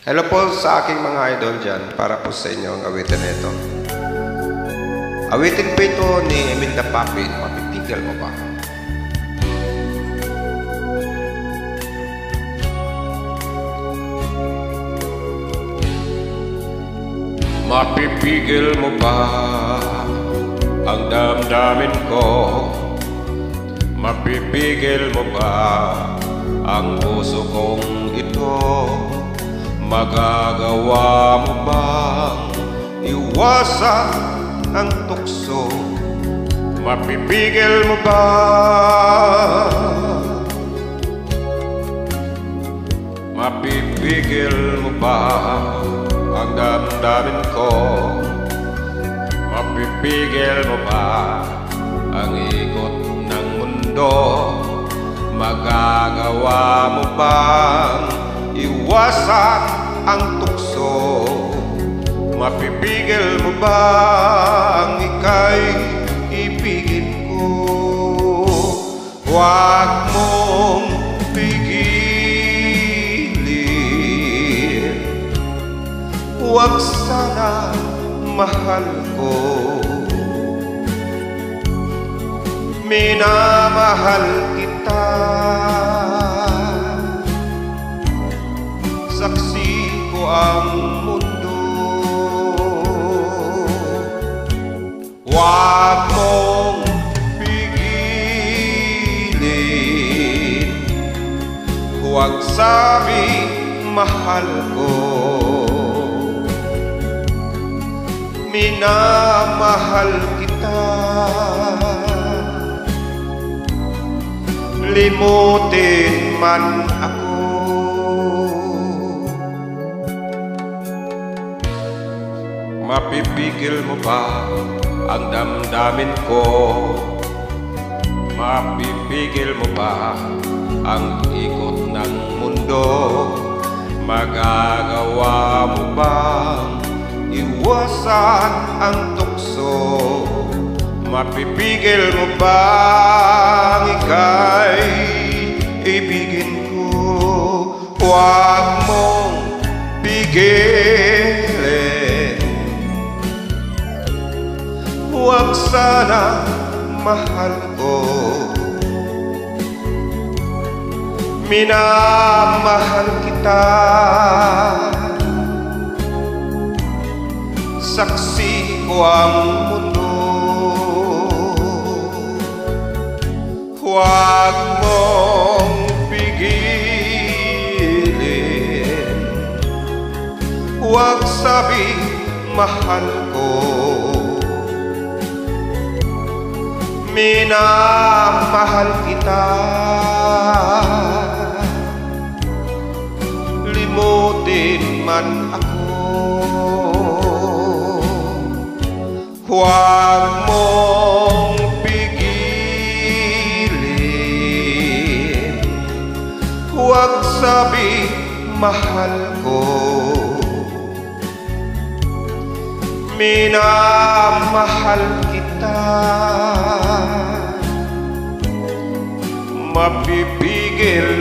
Hello po sa aking mga idol dyan, para po sa inyo ang awitin nito. Awitin po ito ni Imelda Papin, Mapipigil mo ba? Mapipigil mo ba ang damdamin ko? Mapipigil mo ba ang puso kong ito? Magagawa mo bang iwasan ang tukso? Mapipigil mo ba? Mapipigil mo ba ang damdamin ko? Mapipigil mo ba ang ikot ng mundo? Magagawa mo bang iwasan ang tukso? Mapipigil mo bang ika'y ibigin ko? Huwag mong pigilin, huwag sana mahal ko. Minamahal kita, saksi ko ang mundo. Huwag mong pigilin, huwag sabi mahal ko. Minamahal kita, limutin man ako. Mapipigil mo ba ang damdamin ko? Mapipigil mo ba ang ikot ng mundo? Magagawa mo bang iwasan ang tukso? Mapipigil mo bang ika'y ibigin ko? Huwag mong pigilin, huwag sana mahal ko. Minamahal kita, saksi ko ang mundo. Huwag mong pigilin, huwag sabi mahal ko. Minamahal kita, limutin man ako. Huwag mong pigilin, huwag sabi mahal ko. Minamahal kita, mapipigil